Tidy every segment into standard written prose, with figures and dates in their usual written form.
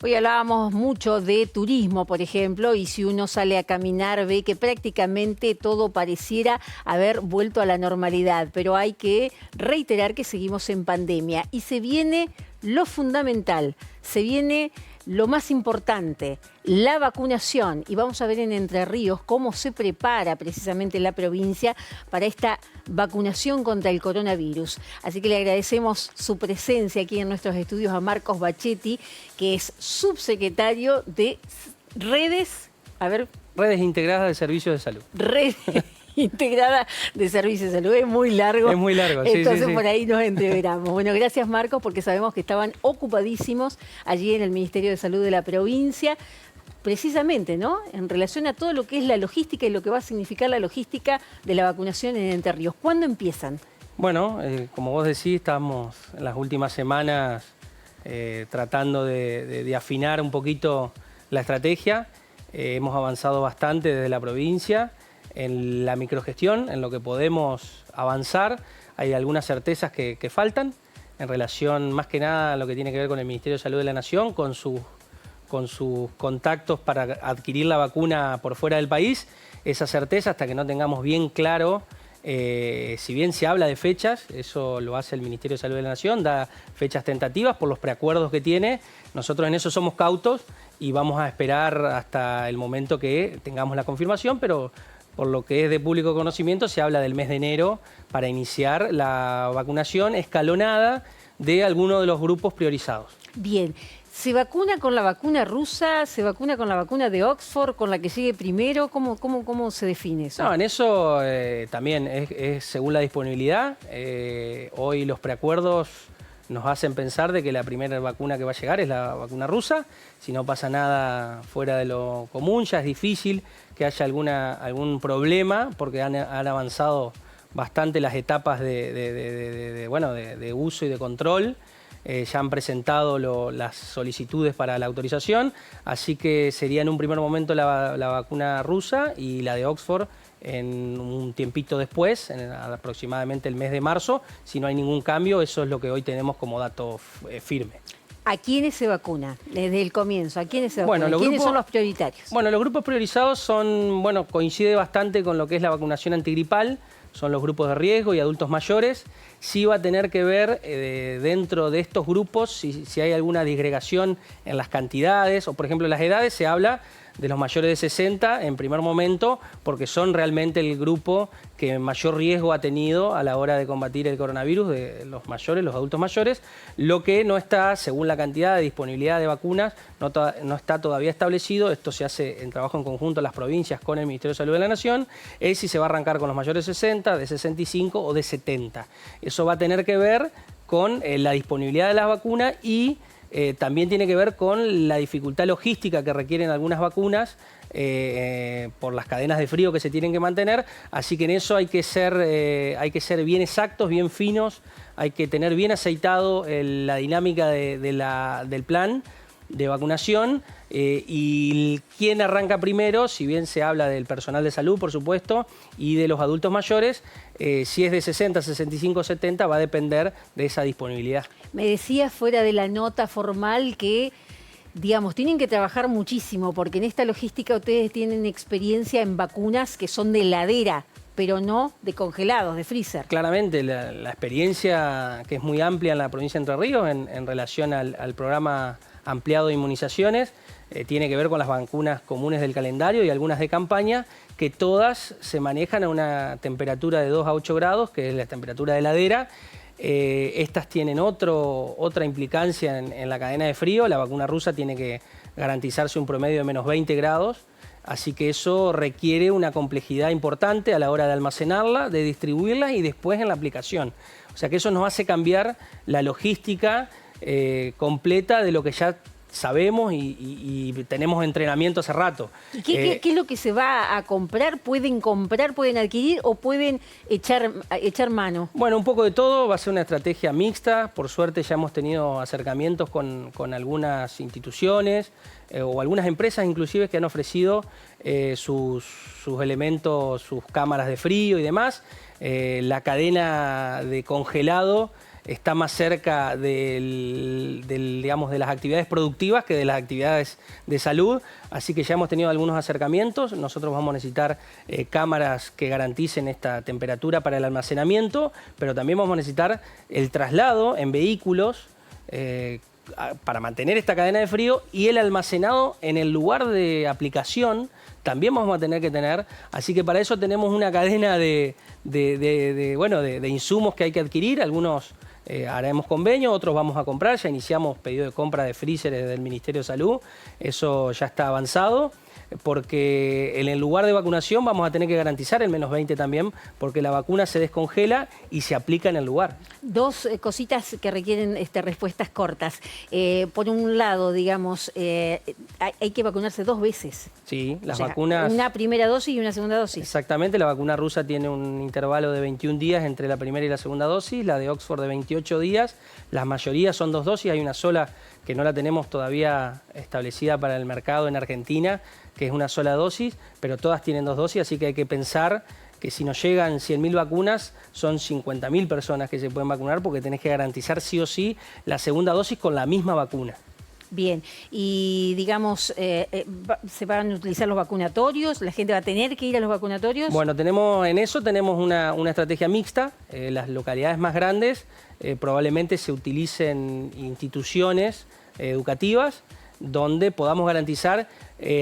Hoy hablábamos mucho de turismo, por ejemplo, y si uno sale a caminar ve que prácticamente todo pareciera haber vuelto a la normalidad, pero hay que reiterar que seguimos en pandemia y se viene lo fundamental, se viene lo más importante, la vacunación. Y vamos a ver en Entre Ríos cómo se prepara precisamente la provincia para esta vacunación contra el coronavirus. Así que le agradecemos su presencia aquí en nuestros estudios a Marcos Bachetti, que es subsecretario de Redes, Redes Integradas de Servicios de Salud. Redes Integrada de Servicios de Salud. Es muy largo. Es muy largo, sí, entonces sí. Por ahí nos entreveramos. Bueno, gracias Marcos, porque sabemos que estaban ocupadísimos allí en el Ministerio de Salud de la provincia, precisamente, ¿no?, en relación a todo lo que es la logística y lo que va a significar la logística de la vacunación en Entre Ríos. ¿Cuándo empiezan? Bueno, como vos decís, estamos en las últimas semanas tratando de afinar un poquito la estrategia. Hemos avanzado bastante desde la provincia en la microgestión, en lo que podemos avanzar. Hay algunas certezas que faltan en relación más que nada a lo que tiene que ver con el Ministerio de Salud de la Nación, con sus contactos para adquirir la vacuna por fuera del país. Esa certeza, hasta que no tengamos bien claro, si bien se habla de fechas, eso lo hace el Ministerio de Salud de la Nación, da fechas tentativas por los preacuerdos que tiene. Nosotros en eso somos cautos y vamos a esperar hasta el momento que tengamos la confirmación, pero por lo que es de público conocimiento, se habla del mes de enero para iniciar la vacunación escalonada de algunos de los grupos priorizados. Bien. ¿Se vacuna con la vacuna rusa? ¿Se vacuna con la vacuna de Oxford? ¿Con la que llegue primero? ¿Cómo se define eso? No, en eso también es según la disponibilidad. Hoy los preacuerdos nos hacen pensar de que la primera vacuna que va a llegar es la vacuna rusa. Si no pasa nada fuera de lo común, ya es difícil que haya algún problema, porque han avanzado bastante las etapas de uso y de control. Ya han presentado las solicitudes para la autorización, así que sería en un primer momento la vacuna rusa y la de Oxford en un tiempito después, aproximadamente el mes de marzo. Si no hay ningún cambio, eso es lo que hoy tenemos como dato firme. ¿A quiénes se vacuna desde el comienzo? ¿A quiénes se vacuna? ¿Quiénes son los prioritarios? Bueno, los grupos priorizados coincide bastante con lo que es la vacunación antigripal. Son los grupos de riesgo y adultos mayores. Sí va a tener que ver dentro de estos grupos si hay alguna disgregación en las cantidades o, por ejemplo, en las edades. Se habla de los mayores de 60 en primer momento, porque son realmente el grupo que mayor riesgo ha tenido a la hora de combatir el coronavirus, de los mayores, los adultos mayores. Lo que no está, según la cantidad de disponibilidad de vacunas, no está todavía establecido. Esto se hace en trabajo en conjunto las provincias con el Ministerio de Salud de la Nación, es si se va a arrancar con los mayores de 60, de 65 o de 70. Eso va a tener que ver con la disponibilidad de las vacunas y también tiene que ver con la dificultad logística que requieren algunas vacunas por las cadenas de frío que se tienen que mantener. Así que en eso hay que ser bien exactos, bien finos, hay que tener bien aceitado la dinámica del plan de vacunación y quién arranca primero, si bien se habla del personal de salud, por supuesto, y de los adultos mayores, si es de 60, 65, 70, va a depender de esa disponibilidad. Me decía fuera de la nota formal que, digamos, tienen que trabajar muchísimo porque en esta logística ustedes tienen experiencia en vacunas que son de heladera, pero no de congelados, de freezer. Claramente, la experiencia que es muy amplia en la provincia de Entre Ríos en relación al programa ampliado de inmunizaciones, tiene que ver con las vacunas comunes del calendario y algunas de campaña, que todas se manejan a una temperatura de 2 a 8 grados, que es la temperatura de heladera. Estas tienen otra implicancia en la cadena de frío. La vacuna rusa tiene que garantizarse un promedio de menos 20 grados, así que eso requiere una complejidad importante a la hora de almacenarla, de distribuirla y después en la aplicación. O sea que eso nos hace cambiar la logística completa de lo que ya sabemos y tenemos entrenamiento hace rato. ¿Y qué es lo que se va a comprar? ¿Pueden comprar, pueden adquirir o pueden echar mano? Bueno, un poco de todo, va a ser una estrategia mixta. Por suerte ya hemos tenido acercamientos con algunas instituciones o algunas empresas inclusive que han ofrecido sus elementos, sus cámaras de frío y demás. La cadena de congelado está más cerca digamos, de las actividades productivas que de las actividades de salud, así que ya hemos tenido algunos acercamientos. Nosotros vamos a necesitar cámaras que garanticen esta temperatura para el almacenamiento, pero también vamos a necesitar el traslado en vehículos para mantener esta cadena de frío, y el almacenado en el lugar de aplicación también vamos a tener que tener. Así que para eso tenemos una cadena de insumos que hay que adquirir. Algunos haremos convenio, otros vamos a comprar. Ya iniciamos pedido de compra de freezers desde el Ministerio de Salud. Eso ya está avanzado, porque en el lugar de vacunación vamos a tener que garantizar el -20 también, porque la vacuna se descongela y se aplica en el lugar. Dos cositas que requieren respuestas cortas. Por un lado, digamos, hay que vacunarse 2 veces. Sí, las vacunas... Una primera dosis y una segunda dosis. Exactamente, la vacuna rusa tiene un intervalo de 21 días entre la primera y la segunda dosis, la de Oxford de 28 días, la mayoría son 2 dosis, hay una sola que no la tenemos todavía establecida para el mercado en Argentina, que es una sola dosis, pero todas tienen 2 dosis, así que hay que pensar que si nos llegan 100.000 vacunas, son 50.000 personas que se pueden vacunar, porque tenés que garantizar sí o sí la segunda dosis con la misma vacuna. Bien, y digamos, ¿se van a utilizar los vacunatorios? ¿La gente va a tener que ir a los vacunatorios? Bueno, tenemos una estrategia mixta. Las localidades más grandes probablemente se utilicen instituciones educativas donde podamos garantizar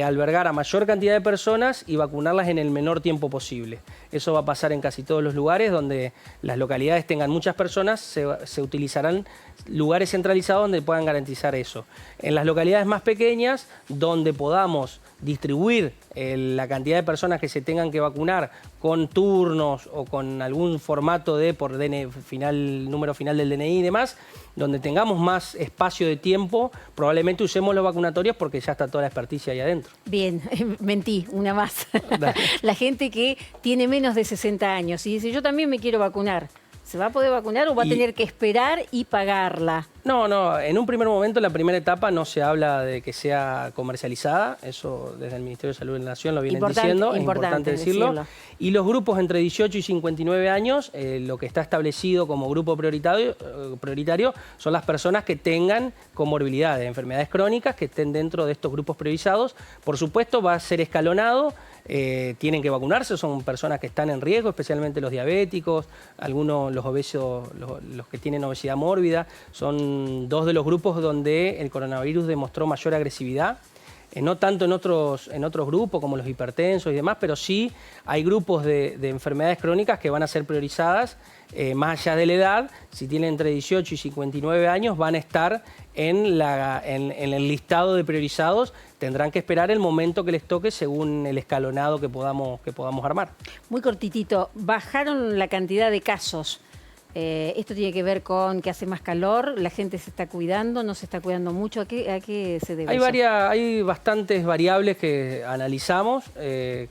albergar a mayor cantidad de personas y vacunarlas en el menor tiempo posible. Eso va a pasar en casi todos los lugares donde las localidades tengan muchas personas, se utilizarán lugares centralizados donde puedan garantizar eso. En las localidades más pequeñas, donde podamos distribuir la cantidad de personas que se tengan que vacunar con turnos o con algún formato por número final del DNI y demás, donde tengamos más espacio de tiempo, probablemente usemos los vacunatorios porque ya está toda la experticia ahí adentro. Bien, mentí, una más. La gente que tiene menos de 60 años y dice, yo también me quiero vacunar, ¿se va a poder vacunar o va a tener que esperar y pagarla? No, en un primer momento, en la primera etapa, no se habla de que sea comercializada. Eso desde el Ministerio de Salud de la Nación lo vienen diciendo, es importante decirlo. Y los grupos entre 18 y 59 años, lo que está establecido como grupo prioritario son las personas que tengan comorbilidades, enfermedades crónicas, que estén dentro de estos grupos priorizados. Por supuesto, va a ser escalonado. Tienen que vacunarse, son personas que están en riesgo, especialmente los diabéticos, algunos, los obesos, los que tienen obesidad mórbida, son 2 de los grupos donde el coronavirus demostró mayor agresividad. No tanto en otros grupos como los hipertensos y demás, pero sí hay grupos de enfermedades crónicas que van a ser priorizadas más allá de la edad. Si tienen entre 18 y 59 años van a estar en el listado de priorizados. Tendrán que esperar el momento que les toque según el escalonado que podamos armar. Muy cortitito, bajaron la cantidad de casos. Esto tiene que ver con que hace más calor, la gente se está cuidando, no se está cuidando mucho. ¿A qué se debe eso? Hay bastantes variables que analizamos.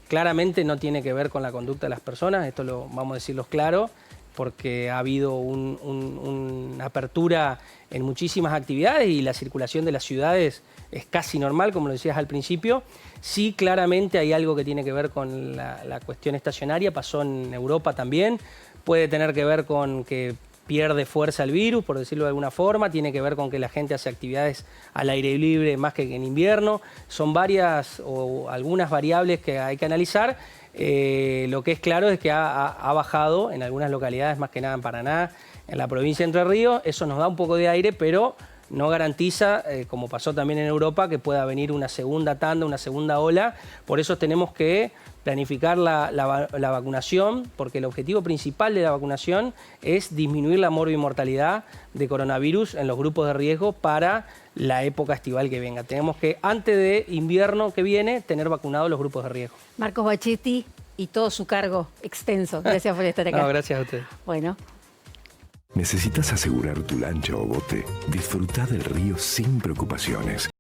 Claramente no tiene que ver con la conducta de las personas, esto vamos a decirlo claro, porque ha habido una apertura en muchísimas actividades y la circulación de las ciudades es casi normal, como lo decías al principio. Sí, claramente hay algo que tiene que ver con la cuestión estacionaria, pasó en Europa también. Puede tener que ver con que pierde fuerza el virus, por decirlo de alguna forma. Tiene que ver con que la gente hace actividades al aire libre más que en invierno. Son varias o algunas variables que hay que analizar. Lo que es claro es que ha bajado en algunas localidades, más que nada en Paraná, en la provincia de Entre Ríos. Eso nos da un poco de aire, pero no garantiza, como pasó también en Europa, que pueda venir una segunda tanda, una segunda ola. Por eso tenemos que planificar la vacunación, porque el objetivo principal de la vacunación es disminuir la morbimortalidad de coronavirus en los grupos de riesgo para la época estival que venga. Tenemos que, antes de invierno que viene, tener vacunados los grupos de riesgo. Marcos Bachetti y todo su cargo extenso. Gracias por estar acá. No, gracias a ustedes. Bueno. ¿Necesitas asegurar tu lancha o bote? Disfruta del río sin preocupaciones.